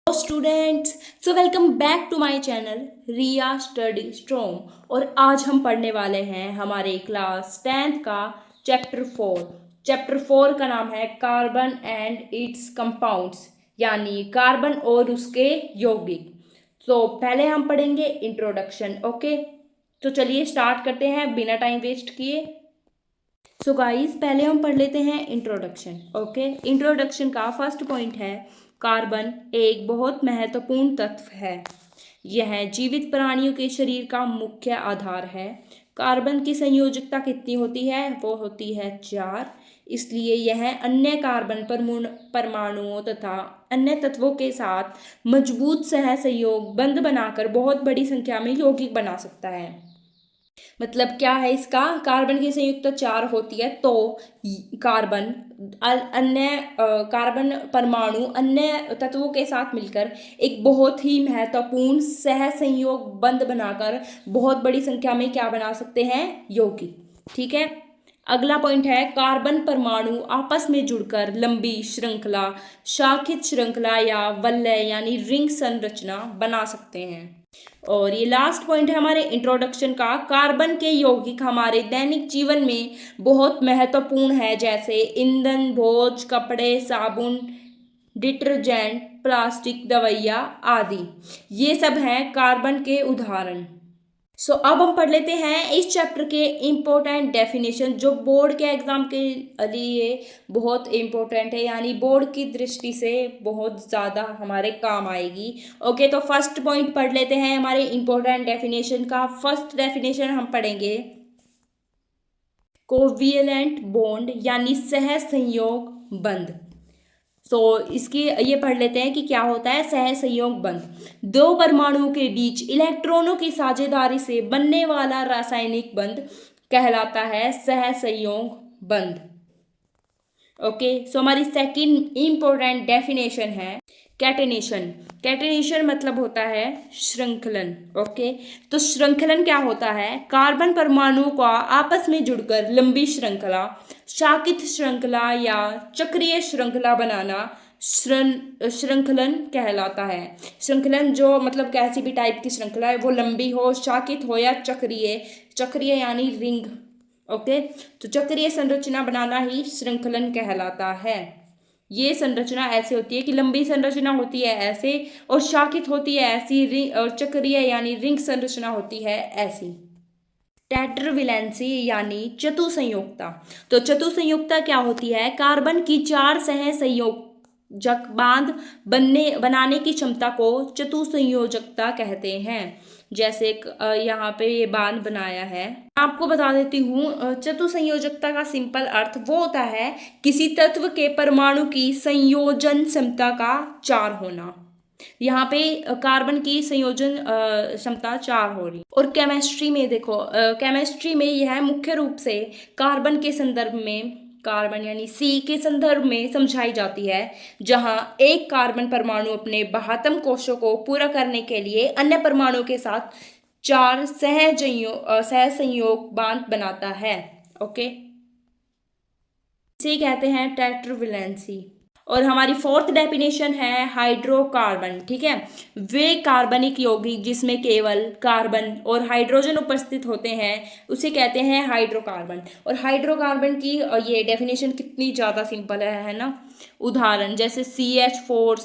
Students, so welcome back to my channel Riya study strong. और आज हम पढ़ने वाले हैं हमारे क्लास 10th का चैप्टर 4 का नाम है कार्बन एंड इट्स कंपाउंड्स, यानी कार्बन और उसके यौगिक। तो पहले हम पढ़ेंगे इंट्रोडक्शन। ओके, तो चलिए स्टार्ट करते हैं बिना टाइम वेस्ट किए। सो गाइस, पहले हम पढ़ लेते हैं इंट्रोडक्शन। ओके, इंट्रोडक्शन का फर्स्ट पॉइंट है कार्बन एक बहुत महत्वपूर्ण तत्व है। यह जीवित प्राणियों के शरीर का मुख्य आधार है। कार्बन की संयोजकता कितनी होती है? वो होती है 4। इसलिए यह अन्य कार्बन परमाणुओं तथा अन्य तत्वों के साथ मजबूत सहसंयोग बंध बनाकर बहुत बड़ी संख्या में यौगिक बना सकता है। मतलब क्या है इसका? कार्बन की संयुक्त 4 होती है, तो कार्बन अन्य कार्बन परमाणु अन्य तत्वों के साथ मिलकर एक बहुत ही महत्वपूर्ण सहसंयोग बंध बनाकर बहुत बड़ी संख्या में क्या बना सकते हैं? यौगिक। ठीक है, अगला पॉइंट है कार्बन परमाणु आपस में जुड़कर लंबी श्रृंखला, शाखित श्रृंखला या वलय यानी रिंग संरचना बना सकते हैं। और ये लास्ट पॉइंट है हमारे इंट्रोडक्शन का, कार्बन के यौगिक हमारे दैनिक जीवन में बहुत महत्वपूर्ण है, जैसे ईंधन, भोज, कपड़े, साबुन, डिटर्जेंट, प्लास्टिक, दवाइयाँ आदि। ये सब हैं कार्बन के उदाहरण। सो अब हम पढ़ लेते हैं इस चैप्टर के इम्पोर्टेंट डेफिनेशन, जो बोर्ड के एग्जाम के लिए बहुत इम्पोर्टेंट है, यानी बोर्ड की दृष्टि से बहुत ज़्यादा हमारे काम आएगी। ओके, तो फर्स्ट पॉइंट पढ़ लेते हैं हमारे इम्पोर्टेंट डेफिनेशन का। फर्स्ट डेफिनेशन हम पढ़ेंगे कोविलेंट बॉन्ड, यानी सहसंयोग बंध। इसकी ये पढ़ लेते हैं कि क्या होता है सहसंयोग बंध। दो परमाणुओं के बीच इलेक्ट्रॉनों की साझेदारी से बनने वाला रासायनिक बंध कहलाता है सहसंयोग बंध। ओके, हमारी सेकंड इंपॉर्टेंट डेफिनेशन है कैटेनेशन। कैटेनेशन मतलब होता है श्रृंखलन। ओके, तो श्रृंखलन क्या होता है? कार्बन परमाणुओं का आपस में जुड़कर लंबी श्रृंखला, शाखित श्रृंखला या चक्रीय श्रृंखला बनाना श्रृंखलन कहलाता है। श्रृंखलन जो मतलब कैसी भी टाइप की श्रृंखला है, वो लंबी हो, शाखित हो या चक्रीय। चक्रीय यानी रिंग। ओके, तो चक्रीय संरचना बनाना ही श्रृंखलन कहलाता है। ये संरचना ऐसे होती है कि लंबी संरचना होती है ऐसे, और शाखित होती है ऐसी, और चक्रीय यानी रिंग संरचना होती है ऐसी। टेट्रावैलेंसी यानी चतुसंयोगता। तो चतुसंयोगता क्या होती है? कार्बन की 4 सहसंयोजक बांध बनाने की क्षमता को चतुसंयोजकता कहते हैं। जैसे यहाँ पे ये बांध बनाया है, आपको बता देती हूँ। चतुसंयोजकता का सिंपल अर्थ वो होता है किसी तत्व के परमाणु की संयोजन क्षमता का 4 होना। यहाँ पे कार्बन की संयोजन क्षमता 4 हो रही। और केमिस्ट्री में देखो, केमिस्ट्री में यह मुख्य रूप से कार्बन के संदर्भ में, कार्बन यानी सी के संदर्भ में समझाई जाती है, जहां एक कार्बन परमाणु अपने बाह्यतम कोशों को पूरा करने के लिए अन्य परमाणु के साथ 4 सहसंयोग बांध बनाता है। ओके, इसे कहते हैं टेट्रावैलेंसी। और हमारी फोर्थ डेफिनेशन है हाइड्रोकार्बन। ठीक है, वे कार्बनिक यौगिक जिसमें केवल कार्बन और हाइड्रोजन उपस्थित होते हैं उसे कहते हैं हाइड्रोकार्बन। और हाइड्रोकार्बन की ये डेफिनेशन कितनी ज़्यादा सिंपल है ना। उदाहरण जैसे CH4,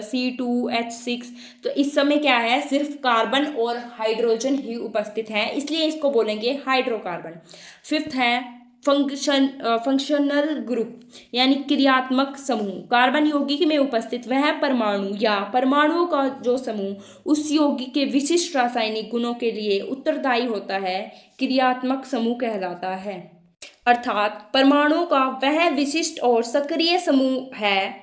C2H6। तो इस समय क्या है? सिर्फ कार्बन और हाइड्रोजन ही उपस्थित हैं, इसलिए इसको बोलेंगे हाइड्रोकार्बन। फिफ्थ है फंक्शनल ग्रुप, यानी क्रियात्मक समूह। कार्बन यौगिक में उपस्थित वह परमाणु या परमाणुओं का जो समूह उस यौगिक के विशिष्ट रासायनिक गुणों के लिए उत्तरदायी होता है, क्रियात्मक समूह कहलाता है। अर्थात परमाणुओं का वह विशिष्ट और सक्रिय समूह है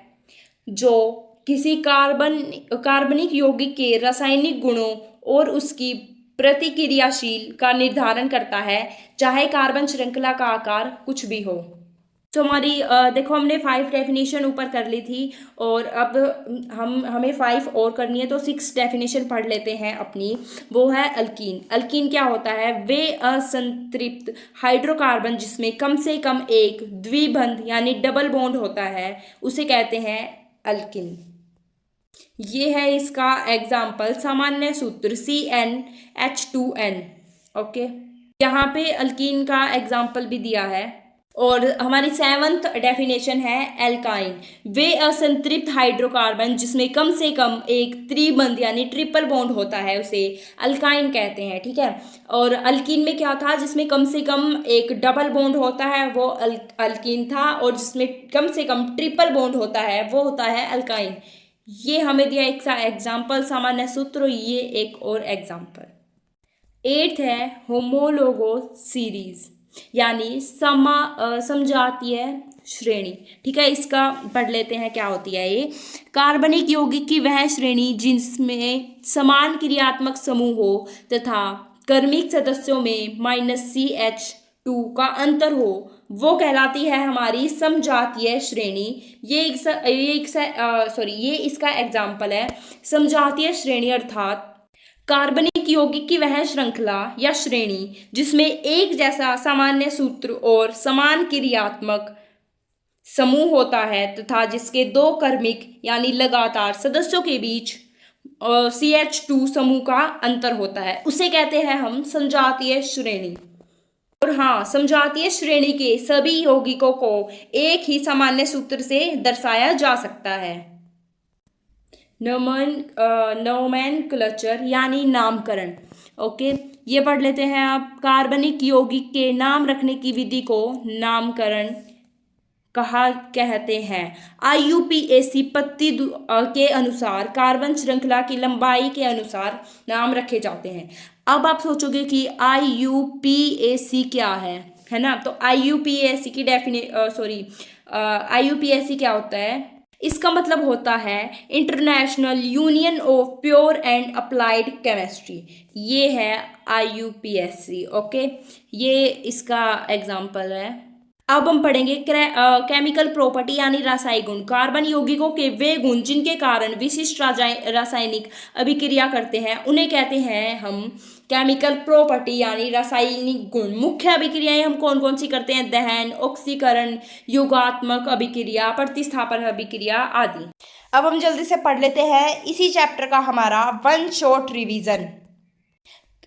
जो किसी कार्बनिक यौगिक के रासायनिक गुणों और उसकी प्रतिक्रियाशील का निर्धारण करता है, चाहे कार्बन श्रृंखला का आकार कुछ भी हो। तो हमारी देखो, हमने 5 डेफिनेशन ऊपर कर ली थी, और अब हमें 5 और करनी है, तो 6 डेफिनेशन पढ़ लेते हैं अपनी। वो है अल्कीन। अल्कीन क्या होता है? वे असंतृप्त हाइड्रोकार्बन जिसमें कम से कम एक द्विबंध यानी डबल बॉन्ड होता है, उसे कहते हैं अल्कीन। ये है इसका एग्जाम्पल, सामान्य सूत्र CnH2n। ओके, यहाँ पे अल्कीन का एग्जाम्पल भी दिया है। और हमारी 7th डेफिनेशन है एल्काइन, वे असंतृप्त हाइड्रोकार्बन जिसमें कम से कम एक त्रिबंध यानी ट्रिपल बॉन्ड होता है उसे अल्काइन कहते हैं। ठीक है, और अल्कीन में क्या था, जिसमें कम से कम एक डबल बॉन्ड होता है वो अल्कीन था, और जिसमें कम से कम ट्रिपल बॉन्ड होता है वो होता है अल्काइन। ये हमें दिया एक एग्जाम्पल, सामान्य सूत्र, ये एक और एग्जाम्पल। 8th है होमोलोगो सीरीज यानी समजातीय श्रेणी। ठीक है, इसका पढ़ लेते हैं क्या होती है ये। कार्बनिक यौगिक की वह श्रेणी जिसमें समान क्रियात्मक समूह हो तथा क्रमिक सदस्यों में -CH2 का अंतर हो वो कहलाती है हमारी समजातीय श्रेणी। ये इसका एग्जाम्पल है। समजातीय श्रेणी अर्थात कार्बनिक यौगिक की वह श्रृंखला या श्रेणी जिसमें एक जैसा सामान्य सूत्र और समान क्रियात्मक समूह होता है तथा जिसके दो क्रमिक यानी लगातार सदस्यों के बीच CH2 समूह का अंतर होता है, उसे कहते हैं हम समजातीय श्रेणी। और हाँ, समजातीय श्रेणी के सभी यौगिकों को एक ही सामान्य सूत्र से दर्शाया जा सकता है। नोमेनक्लेचर यानी नामकरण। ओके, ये पढ़ लेते हैं आप। कार्बनिक यौगिक के नाम रखने की विधि को नामकरण कहते हैं। IUPAC पत्ती के अनुसार कार्बन श्रृंखला की लंबाई के अनुसार नाम रखे जाते हैं। अब आप सोचोगे कि IUPAC क्या है ना। तो IUPAC की IUPAC क्या होता है, इसका मतलब होता है international union of pure and applied chemistry. ये है IUPAC। ओके, ये इसका एग्जाम्पल है। अब हम पढ़ेंगे केमिकल प्रॉपर्टी यानी रासायनिक गुण। कार्बन यौगिकों के वे गुण जिनके कारण विशिष्ट रासायनिक अभिक्रिया करते हैं उन्हें कहते हैं हम केमिकल प्रॉपर्टी यानी रासायनिक गुण। मुख्य अभिक्रियाएं हम कौन कौन सी करते हैं, दहन, ऑक्सीकरण, योगात्मक अभिक्रिया, प्रतिस्थापन अभिक्रिया आदि। अब हम जल्दी से पढ़ लेते हैं इसी चैप्टर का हमारा वन शॉट रिवीजन।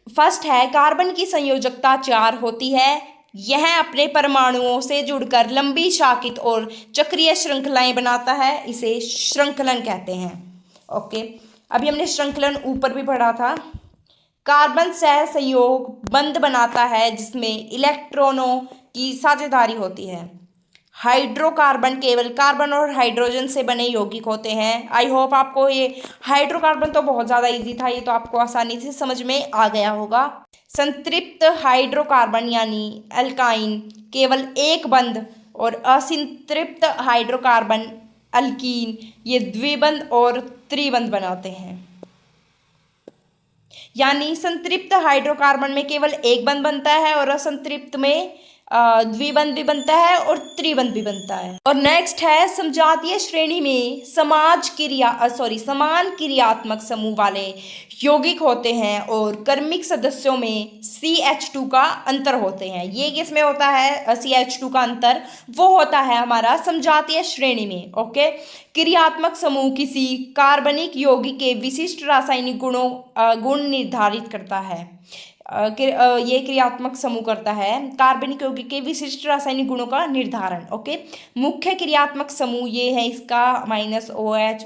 फर्स्ट है कार्बन की संयोजकता 4 होती है। यह अपने परमाणुओं से जुड़कर लंबी शाखित और चक्रीय श्रृंखलाएं बनाता है, इसे श्रृंखलन कहते हैं। ओके, अभी हमने श्रृंखलन ऊपर भी पढ़ा था। कार्बन सह संयोग बंध बनाता है जिसमें इलेक्ट्रॉनों की साझेदारी होती है। हाइड्रोकार्बन केवल कार्बन और हाइड्रोजन से बने यौगिक होते हैं। आई होप आपको ये हाइड्रोकार्बन तो बहुत ज़्यादा इजी था, ये तो आपको आसानी से समझ में आ गया होगा। संतृप्त हाइड्रोकार्बन यानी एल्काइन केवल एक बंध और असंतृप्त हाइड्रोकार्बन अल्कीन ये द्विबंध और त्रिबंध बनाते हैं। यानी संतृप्त हाइड्रोकार्बन में केवल एक बंध बनता है और असंतृप्त में द्विबंध भी बनता है और त्रिबंध भी बनता है। और नेक्स्ट है समजातीय श्रेणी में समान क्रियात्मक समूह वाले यौगिक होते हैं और क्रमिक सदस्यों में CH2 का अंतर होते हैं। ये किसमें होता है CH2 का अंतर, वो होता है हमारा समजातीय श्रेणी में। ओके, क्रियात्मक समूह किसी कार्बनिक यौगिक के विशिष्ट रासायनिक गुण निर्धारित करता है। ये क्रियात्मक समूह करता है कार्बनिक यौगिक के विशिष्ट रासायनिक गुणों का निर्धारण। ओके, मुख्य क्रियात्मक समूह ये है इसका -OH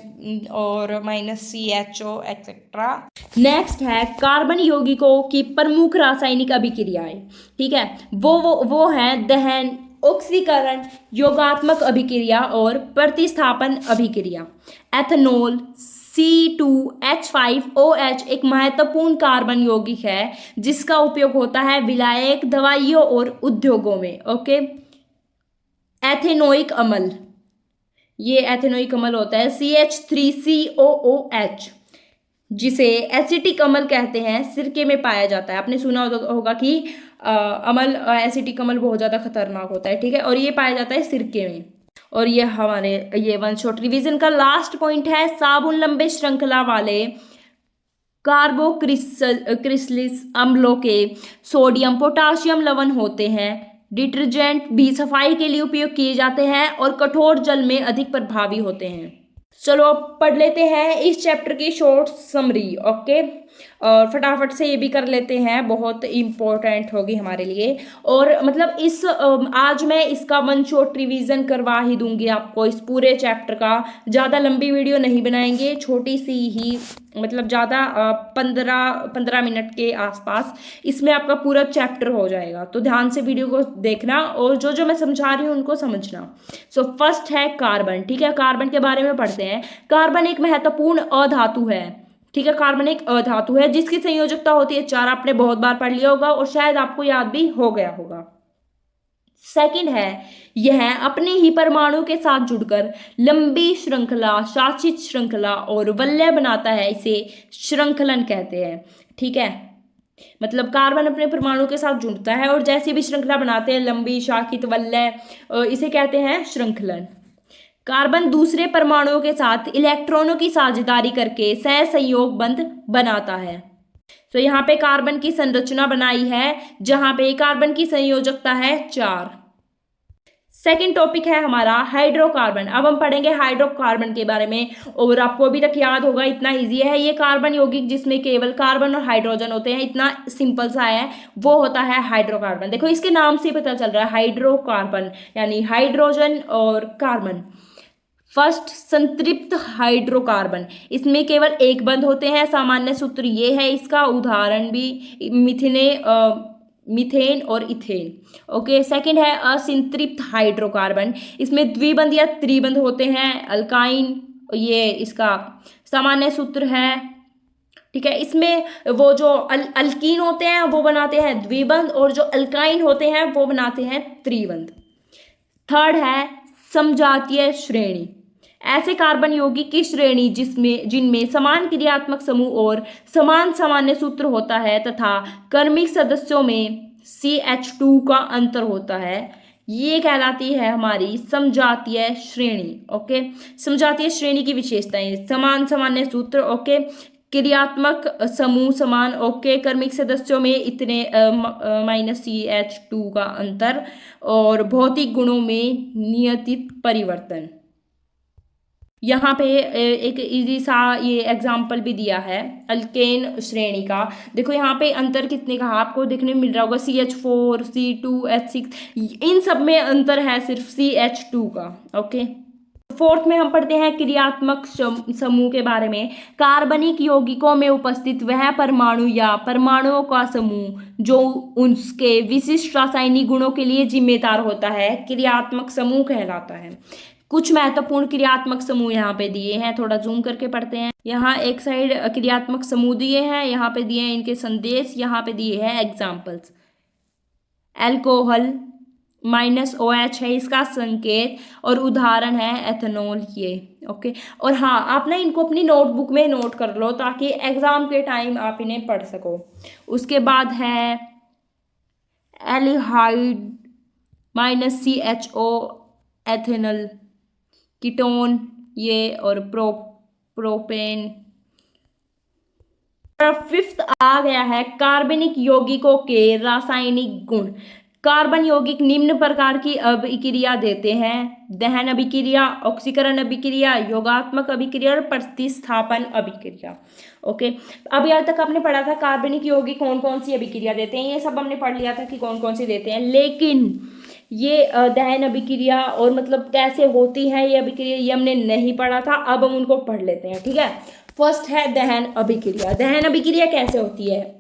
और -CHO एक्सेट्रा। नेक्स्ट है कार्बन यौगिकों की प्रमुख रासायनिक अभिक्रियाएं। ठीक है, वो है दहन, ऑक्सीकरण, योगात्मक अभिक्रिया और प्रतिस्थापन अभिक्रिया। एथेनॉल C2H5OH एक महत्वपूर्ण कार्बन यौगिक है जिसका उपयोग होता है विलायक, दवाइयों और उद्योगों में। ओके, एथेनोइक अम्ल, ये एथेनोइक अम्ल होता है CH3COOH जिसे एसिटिक अम्ल कहते हैं, सिरके में पाया जाता है। आपने सुना होगा कि एसिटिक अम्ल बहुत ज़्यादा खतरनाक होता है। ठीक है, और ये पाया जाता है सिरके में। और ये वन शॉट रिवीजन का लास्ट पॉइंट है साबुन लंबे श्रृंखला वाले कार्बोक्रिस्टलिस अम्लों के सोडियम पोटाशियम लवण होते हैं। डिटर्जेंट भी सफाई के लिए उपयोग किए जाते हैं और कठोर जल में अधिक प्रभावी होते हैं। चलो अब पढ़ लेते हैं इस चैप्टर की शॉर्ट समरी। ओके, और फटाफट से ये भी कर लेते हैं, बहुत इम्पोर्टेंट होगी हमारे लिए। और मतलब इस आज मैं इसका वन शॉट रिवीजन करवा ही दूंगी आपको इस पूरे चैप्टर का। ज़्यादा लंबी वीडियो नहीं बनाएंगे, छोटी सी ही, मतलब ज़्यादा 15 मिनट के आसपास इसमें आपका पूरा चैप्टर हो जाएगा। तो ध्यान से वीडियो को देखना और जो जो मैं समझा रही हूँ उनको समझना। सो फर्स्ट है कार्बन। ठीक है, कार्बन के बारे में पढ़ते हैं। कार्बन एक महत्वपूर्ण अधातु है। ठीक है, कार्बन एक अधातु है जिसकी संयोजकता होती है 4। आपने बहुत बार पढ़ लिया होगा और शायद आपको याद भी हो गया होगा। सेकंड है, यह अपने ही परमाणु के साथ जुड़कर लंबी श्रृंखला, शासित श्रृंखला और वलय बनाता है, इसे श्रृंखलन कहते हैं। ठीक है, मतलब कार्बन अपने परमाणु के साथ जुड़ता है और जैसी भी श्रृंखला बनाते हैं, लंबी, शाखित, वलय, इसे कहते हैं श्रृंखलन। कार्बन दूसरे परमाणुओं के साथ इलेक्ट्रॉनों की साझेदारी करके सहसंयोग बंध बनाता है। तो यहाँ पे कार्बन की संरचना बनाई है जहां पे कार्बन की संयोजकता है 4। सेकंड टॉपिक है हमारा हाइड्रोकार्बन। अब हम पढ़ेंगे हाइड्रोकार्बन के बारे में। और आपको अभी तक याद होगा, इतना इजी है ये। कार्बन यौगिक जिसमें केवल कार्बन और हाइड्रोजन होते हैं, इतना सिंपल सा है, वो होता है हाइड्रोकार्बन। देखो इसके नाम से पता चल रहा है हाइड्रोकार्बन यानी हाइड्रोजन और कार्बन। फर्स्ट, संतृप्त हाइड्रोकार्बन, इसमें केवल एक बंध होते हैं। सामान्य सूत्र ये है इसका, उदाहरण भी मीथेन और इथेन। ओके, सेकंड है असंतृप्त हाइड्रोकार्बन, इसमें द्विबंध या त्रिबंध होते हैं। अल्काइन, ये इसका सामान्य सूत्र है। ठीक है, इसमें वो जो अल्कीन होते हैं वो बनाते हैं द्विबंध और जो अल्काइन होते हैं वो बनाते हैं त्रिबंध। थर्ड है समजातीय श्रेणी, ऐसे कार्बन यौगिक की श्रेणी जिनमें समान क्रियात्मक समूह और समान सामान्य सूत्र होता है तथा क्रमिक सदस्यों में CH2 का अंतर होता है, ये कहलाती है हमारी समजातीय श्रेणी। ओके, समजातीय श्रेणी की विशेषताएं, समान सामान्य सूत्र, ओके, क्रियात्मक समूह समान, ओके, क्रमिक सदस्यों में इतने -CH2 का अंतर और भौतिक गुणों में नियतित परिवर्तन। यहाँ पे एक इजी सा ये एग्जाम्पल भी दिया है अल्केन श्रेणी का। देखो यहाँ पे अंतर कितने का आपको देखने में मिल रहा होगा, CH4, C2H6, इन सब में अंतर है सिर्फ CH2 का। ओके, फोर्थ में हम पढ़ते हैं क्रियात्मक समूह के बारे में। कार्बनिक यौगिकों में उपस्थित वह परमाणु या परमाणुओं का समूह जो उसके विशिष्ट रासायनिक गुणों के लिए जिम्मेदार होता है, क्रियात्मक समूह कहलाता है। कुछ महत्वपूर्ण क्रियात्मक समूह यहाँ पे दिए हैं, थोड़ा जूम करके पढ़ते हैं। यहाँ एक साइड क्रियात्मक समूह दिए हैं, यहाँ पे दिए हैं इनके संदेश, यहाँ पे दिए हैं एग्जाम्पल्स। एल्कोहल -OH है इसका संकेत और उदाहरण है एथेनॉल, ये। ओके, और हाँ, आप ना इनको अपनी नोटबुक में नोट कर लो ताकि एग्जाम के टाइम आप इन्हें पढ़ सको। उसके बाद है एल्डिहाइड -CHO एथेनॉल, कीटोन ये, और प्रोपेन। फिफ्थ आ गया है कार्बनिक यौगिकों के रासायनिक गुण। कार्बन यौगिक निम्न प्रकार की अभिक्रिया देते हैं: दहन अभिक्रिया, ऑक्सीकरण अभिक्रिया, योगात्मक अभिक्रिया और प्रतिस्थापन अभिक्रिया। ओके, अभी आज तक आपने पढ़ा था कार्बनिक यौगिक कौन कौन सी अभिक्रिया देते हैं, ये सब हमने पढ़ लिया था कि कौन कौन सी देते हैं। लेकिन ये दहन अभिक्रिया और मतलब कैसे होती है ये अभिक्रिया, ये हमने नहीं पढ़ा था, अब हम उनको पढ़ लेते हैं। ठीक है, फर्स्ट है दहन अभिक्रिया। दहन अभिक्रिया कैसे होती है?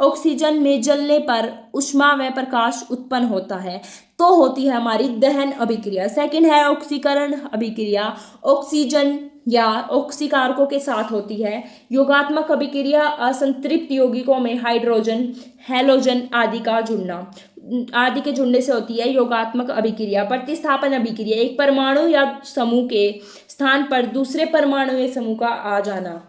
ऑक्सीजन में जलने पर ऊष्मा व प्रकाश उत्पन्न होता है तो होती है हमारी दहन अभिक्रिया। सेकंड है ऑक्सीकरण अभिक्रिया, ऑक्सीजन या ऑक्सीकारकों के साथ होती है। योगात्मक अभिक्रिया, असंतृप्त यौगिकों में हाइड्रोजन, हैलोजन आदि के जुड़ने से होती है योगात्मक अभिक्रिया। प्रतिस्थापन अभिक्रिया, एक परमाणु या समूह के स्थान पर दूसरे परमाणु या समूह का आ जाना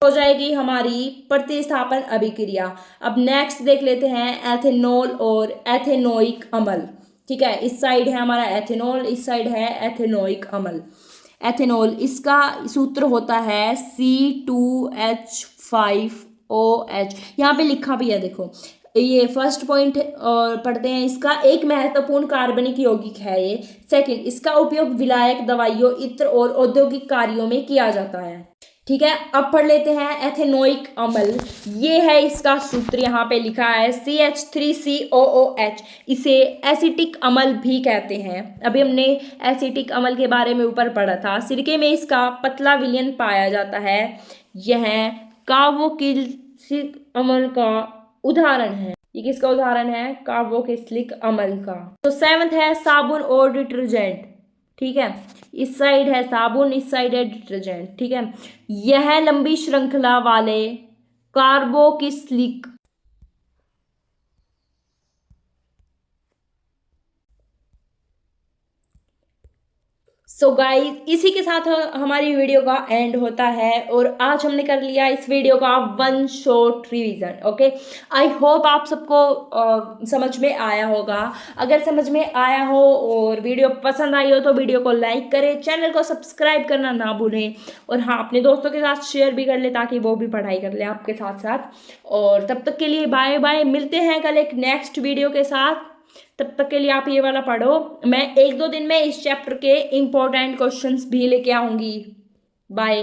हो जाएगी हमारी प्रतिस्थापन अभिक्रिया। अब नेक्स्ट देख लेते हैं एथेनॉल और एथेनोइक अम्ल। ठीक है, इस साइड है हमारा एथेनॉल, इस साइड है एथेनोइक अम्ल। एथेनॉल, इसका सूत्र होता है C2H5OH, यहाँ पे लिखा भी है देखो। ये फर्स्ट पॉइंट पढ़ते हैं इसका। एक महत्वपूर्ण कार्बनिक यौगिक है ये। सेकंड, इसका उपयोग विलायक, दवाइयों, इत्र और औद्योगिक कार्यों में किया जाता है। ठीक है, अब पढ़ लेते हैं एथेनोइक अम्ल। ये है इसका सूत्र, यहाँ पे लिखा है CH3COOH। इसे एसिटिक अम्ल भी कहते हैं। अभी हमने एसिटिक अम्ल के बारे में ऊपर पढ़ा था। सिरके में इसका पतला विलयन पाया जाता है। यह कार्बोक्सिलिक अम्ल का उदाहरण है। ये किसका उदाहरण है? कार्बोक्सिलिक अम्ल का। तो सेवंथ है साबुन और डिटर्जेंट। ठीक है, इस साइड है साबुन, इस साइड है डिटर्जेंट। ठीक है, यह लंबी श्रृंखला वाले कार्बोक्सिलिक सो गाइस, इसी के साथ हमारी वीडियो का एंड होता है और आज हमने कर लिया इस वीडियो का one short revision. Okay, I hope आप सबको समझ में आया होगा। अगर समझ में आया हो और वीडियो पसंद आई हो तो वीडियो को लाइक करें, चैनल को सब्सक्राइब करना ना भूलें और हाँ, अपने दोस्तों के साथ शेयर भी कर ले ताकि वो भी पढ़ाई कर ले आपके साथ साथ। और तब तक के लिए बाय बाय, मिलते हैं कल एक नेक्स्ट वीडियो के साथ। तब तक के लिए आप ये वाला पढ़ो। मैं 1-2 दिन में इस चैप्टर के इम्पोर्टेंट क्वेश्चंस भी लेके आऊंगी। बाय।